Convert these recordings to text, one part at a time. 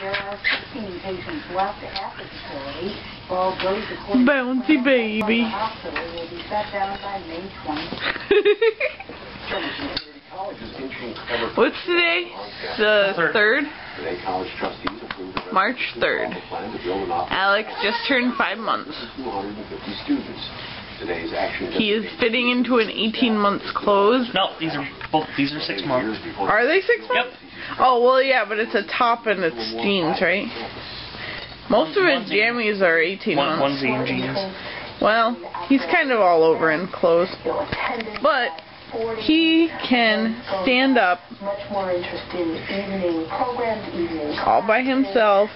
There are 16 patients left at the facility. All those Bouncy baby. The hospital will be shut down by May 20th. What's today? The 3rd? March 3rd. Alex just turned 5 months. He is fitting into an 18 months clothes. No, these are 6 months. Are they 6 months? Yep. Oh, well, yeah, but it's a top and it's jeans, right? Most of his jammies are 18 months. Onesie and jeans. Well, he's kind of all over in clothes. But he can stand up all by himself.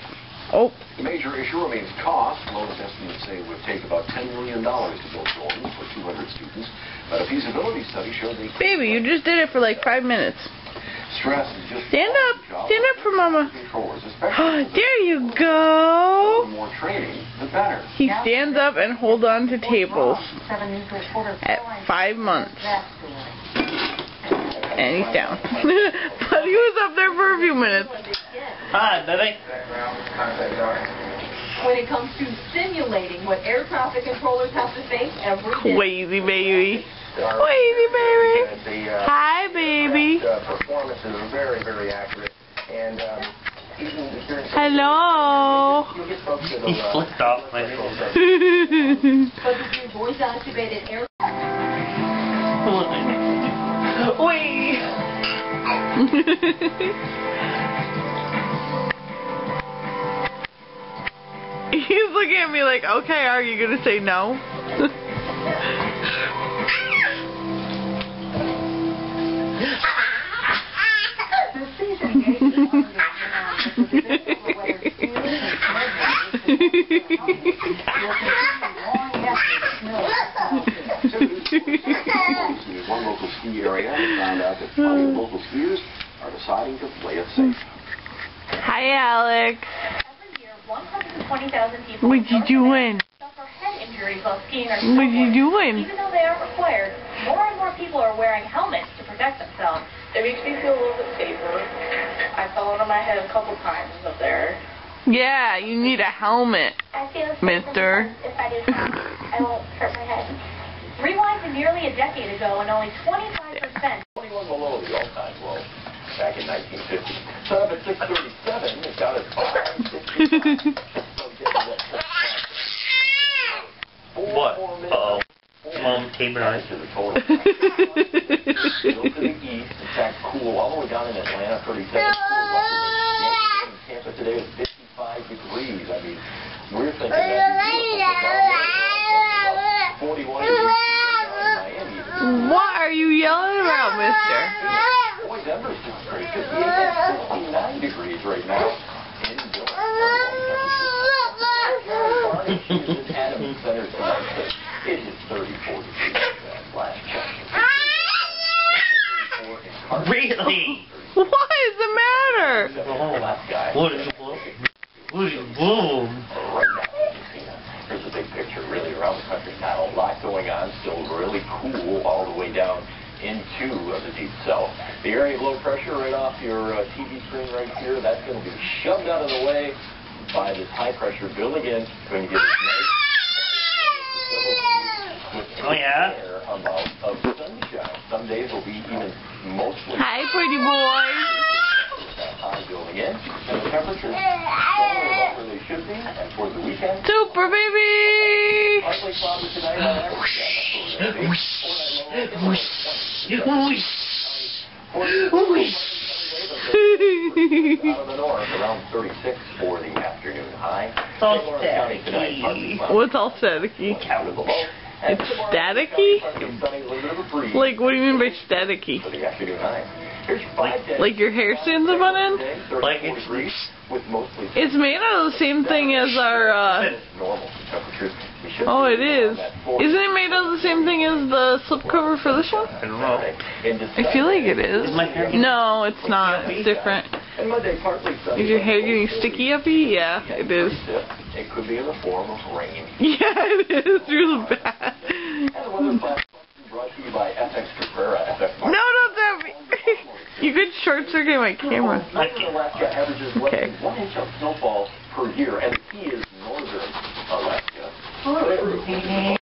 Oh. The major issue remains cost. Lowest estimates say it would take about $10 million to build dorms for 200 students. But a feasibility study showed they... Baby, you just did it for like 5 minutes. Stress is just... Stand up. Stand up for Mama. There you go. The more training, the better. He stands up and holds on to tables at 5 months. And he's down. But he was up there for a few minutes. Hi, baby. When it comes to simulating what air traffic controllers have to face every day. Crazy baby. Crazy baby. Hi, baby. Performance is very, very accurate. And hello. He flipped off my head. But the new voice-activated air... Wait. He's looking at me like, okay, are you going to say no? one local ski area found out that 20 local skiers are deciding to play it safe. Hi, Alex. Every year, 120,000 people What you doing? suffer head injuries while skiing or What you doing? Even though they aren't required, more and more people are wearing helmets to protect themselves. It makes me feel a little bit safer. I fell on my head a couple times up there. Yeah, you need a helmet, I feel mister. If I do I won't hurt my head. Rewind to nearly a decade ago, and only 25%. 21 below the all-time low back in 1950. So up at 6:37, it got as far as 65. What? Uh-oh. Mom, Tabor Ice. To the total. Still to the east, in fact, cool all the way down in Atlanta, 37. Cool in Tampa today is 55 degrees. I mean, we're thinking that 41 degrees in Miami. What are you yelling about, mister? Boy, Denver's just great. 58 to 69 degrees right now. In Adams Center tonight. It is 34 degrees last check. Really? What is the matter? What is bloom? What is bloom? Right now, here's a big picture really around the country. Not a lot going on. Still really cool all the way down into the deep south. The area of low pressure right off your TV screen right here, that's going to be shoved out of the way by this high pressure building in. It's going to give us nice. Oh, yeah? Amount of sunshine. Some days will be even mostly. Hi, pretty boy. High going in, and the temperatures about where they should be, and for the weekend. Super baby. Partly cloudy tonight on average. Out of the north, around 36 for the afternoon high. What's all staticky? It's staticky? Like, what do you mean by staticky? Like your hair stands up on end? Like It's made out of the same thing as our, Oh, it is. Isn't it made out of the same thing as the slipcover for this one? I don't know. I feel like it is. Is my hair No, it's not. It's different. Is your hair getting sticky uppy? Yeah, it is. It could be in the form of rain. Yeah, it is. It's really bad. And the weather brought to you by FX Cabrera. No, don't tell me. You could short circuit my camera. Northern Alaska averages less Okay. than 1 inch of snowfall per year, and the key is northern Alaska.